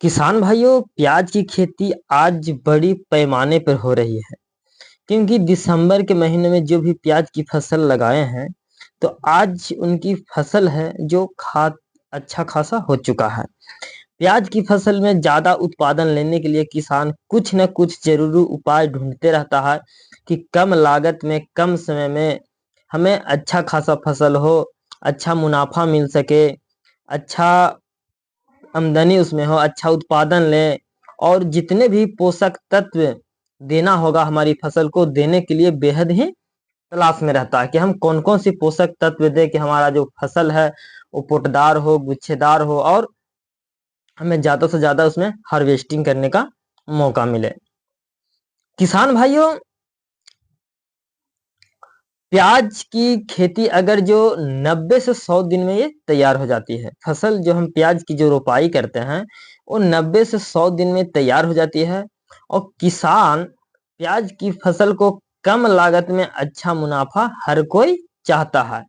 किसान भाइयों, प्याज की खेती आज बड़ी पैमाने पर हो रही है क्योंकि दिसंबर के महीने में जो भी प्याज की फसल लगाए हैं तो आज उनकी फसल है जो खा अच्छा खासा हो चुका है। प्याज की फसल में ज़्यादा उत्पादन लेने के लिए किसान कुछ न कुछ जरूरी उपाय ढूंढते रहता है कि कम लागत में कम समय में हमें अच्छा खासा फसल हो, अच्छा मुनाफा मिल सके, अच्छा आमदनी उसमें हो, अच्छा उत्पादन ले और जितने भी पोषक तत्व देना होगा हमारी फसल को देने के लिए बेहद ही तलाश में रहता है कि हम कौन कौन सी पोषक तत्व दे कि हमारा जो फसल है वो पोटदार हो, गुच्छेदार हो और हमें ज्यादा से ज्यादा उसमें हार्वेस्टिंग करने का मौका मिले। किसान भाइयों, प्याज की खेती अगर जो 90 से 100 दिन में ये तैयार हो जाती है, फसल जो हम प्याज की जो रोपाई करते हैं वो 90 से 100 दिन में तैयार हो जाती है। और किसान प्याज की फसल को कम लागत में अच्छा मुनाफा हर कोई चाहता है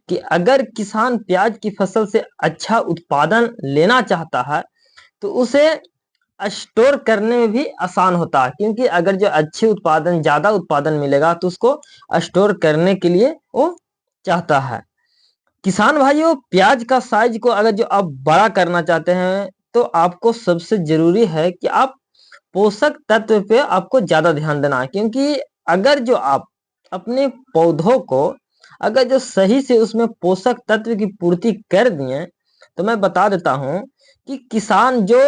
कि अगर किसान प्याज की फसल से अच्छा उत्पादन लेना चाहता है तो उसे स्टोर करने में भी आसान होता है क्योंकि अगर जो अच्छे उत्पादन ज्यादा उत्पादन मिलेगा तो उसको स्टोर करने के लिए वो चाहता है। किसान भाइयों, प्याज का साइज को अगर जो आप बड़ा करना चाहते हैं तो आपको सबसे जरूरी है कि आप पोषक तत्व पे आपको ज्यादा ध्यान देना है क्योंकि अगर जो आप अपने पौधों को अगर जो सही से उसमें पोषक तत्व की पूर्ति कर दिए तो मैं बता देता हूं कि किसान जो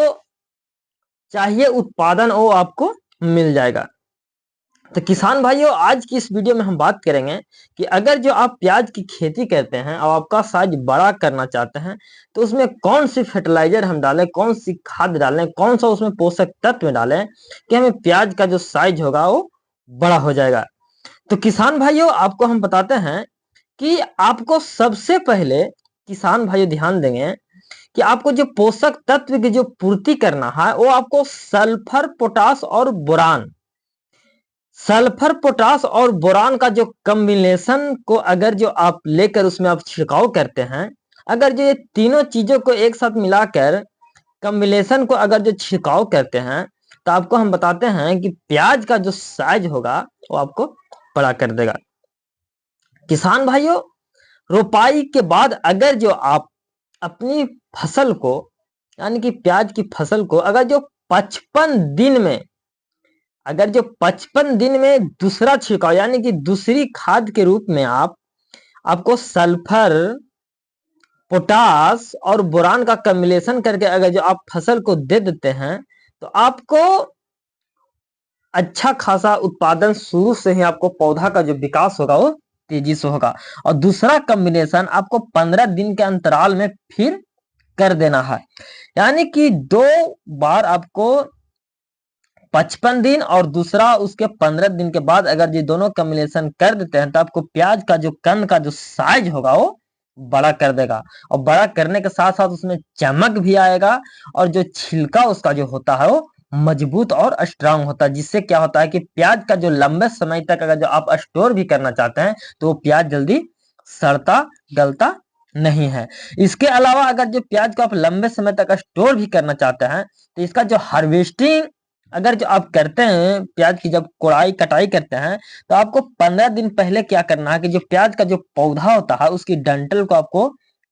चाहिए उत्पादन वो आपको मिल जाएगा। तो किसान भाइयों, आज की इस वीडियो में हम बात करेंगे कि अगर जो आप प्याज की खेती करते हैं और आपका साइज बड़ा करना चाहते हैं तो उसमें कौन सी फर्टिलाइजर हम डालें, कौन सी खाद डालें, कौन सा उसमें पोषक तत्व डालें कि हमें प्याज का जो साइज होगा वो बड़ा हो जाएगा। तो किसान भाइयों, आपको हम बताते हैं कि आपको सबसे पहले किसान भाइयों ध्यान देंगे कि आपको जो पोषक तत्व की जो पूर्ति करना है वो आपको सल्फर, पोटास और बोरान, सल्फर, पोटास और बोरान का जो कॉम्बिनेशन को अगर जो आप लेकर उसमें आप छिड़काव करते हैं, अगर जो ये तीनों चीजों को एक साथ मिलाकर कॉम्बिनेशन को अगर जो छिड़काव करते हैं तो आपको हम बताते हैं कि प्याज का जो साइज होगा वो आपको बड़ा कर देगा। किसान भाइयों, रोपाई के बाद अगर जो आप अपनी फसल को यानी कि प्याज की फसल को अगर जो 55 दिन में अगर जो 55 दिन में दूसरा छिड़काव यानी कि दूसरी खाद के रूप में आपको सल्फर, पोटास और बोरान का कॉम्बिनेशन करके अगर जो आप फसल को दे देते हैं तो आपको अच्छा खासा उत्पादन शुरू से ही आपको पौधा का जो विकास होगा वो तेजी से होगा। और दूसरा कॉम्बिनेशन आपको 15 दिन के अंतराल में फिर कर देना है, यानी कि 2 बार आपको 55 दिन और दूसरा उसके 15 दिन के बाद अगर ये दोनों कॉम्बिनेशन कर देते हैं तो आपको प्याज का जो कंद का जो साइज होगा वो बड़ा कर देगा। और बड़ा करने के साथ साथ उसमें चमक भी आएगा और जो छिलका उसका जो होता है वो मजबूत और स्ट्रांग होता है, जिससे क्या होता है कि प्याज का जो लंबे समय तक अगर जो आप स्टोर भी करना चाहते हैं तो वो प्याज जल्दी सड़ता गलता नहीं है। इसके अलावा अगर जो प्याज को आप लंबे समय तक स्टोर भी करना चाहते हैं तो इसका जो हार्वेस्टिंग अगर जो आप करते हैं, प्याज की जब कोड़ाई कटाई करते हैं तो आपको 15 दिन पहले क्या करना है कि जो प्याज का जो पौधा होता है उसकी डंठल को आपको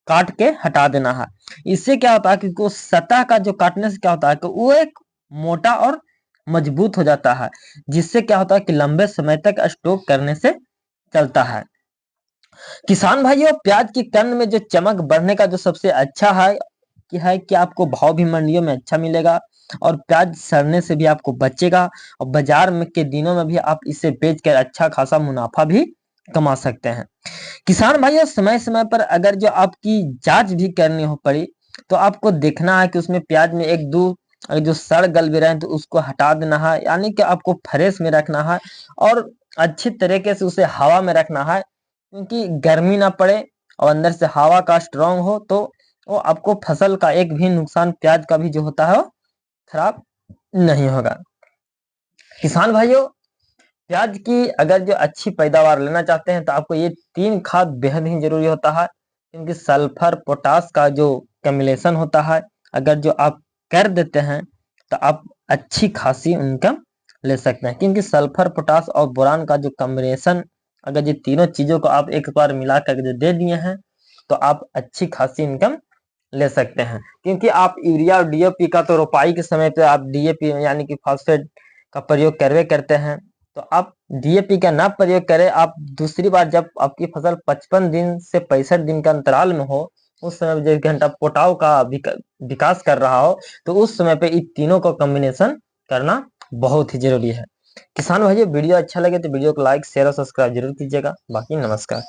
काट के हटा देना है। इससे क्या होता है कि वो सतह का जो काटने से क्या होता है कि वो एक मोटा और मजबूत हो जाता है, जिससे क्या होता है कि लंबे समय तक स्टोर करने से चलता है। किसान भाइयों, प्याज की कंद में जो चमक बढ़ने का जो सबसे अच्छा है कि आपको भाव भी मंडियों में अच्छा मिलेगा और प्याज सड़ने से भी आपको बचेगा और बाजार में के दिनों में भी आप इसे बेचकर अच्छा खासा मुनाफा भी कमा सकते हैं। किसान भाइयों, समय समय पर अगर जो आपकी जांच भी करनी हो पड़ी तो आपको देखना है कि उसमें प्याज में एक दो अगर जो सड़ गल भी रहे हैं तो उसको हटा देना है, यानी कि आपको फ्रेश में रखना है और अच्छी तरीके से उसे हवा में रखना है क्योंकि गर्मी ना पड़े और अंदर से हवा का स्ट्रांग हो तो वो आपको फसल का एक भी नुकसान प्याज का भी जो होता है वो खराब नहीं होगा। किसान भाइयों, प्याज की अगर जो अच्छी पैदावार लेना चाहते हैं तो आपको ये 3 खाद बेहद ही जरूरी होता है क्योंकि सल्फर, पोटास का जो कॉम्बिनेशन होता है अगर जो आप कर देते हैं तो आप अच्छी खासी इनकम ले सकते हैं, क्योंकि सल्फर, पोटास और बोरान का जो कॉम्बिनेशन, अगर ये तीनों चीजों को आप एक बार मिला कर दे दिए हैं तो आप अच्छी खासी इनकम ले सकते हैं। क्योंकि आप यूरिया और डीएपी का तो रोपाई के समय पे आप डीएपी यानी कि फास्फेट का प्रयोग करवे करते हैं, तो आप डीएपी का ना प्रयोग करें। आप दूसरी बार जब आपकी फसल 55 दिन से 65 दिन का अंतराल में हो, उस समय जो घंटा पोटाव का विकास कर रहा हो, तो उस समय पे इन तीनों का कॉम्बिनेशन करना बहुत ही जरूरी है। किसान भाइयों, वीडियो अच्छा लगे तो वीडियो को लाइक, शेयर और सब्सक्राइब जरूर कीजिएगा। बाकी नमस्कार।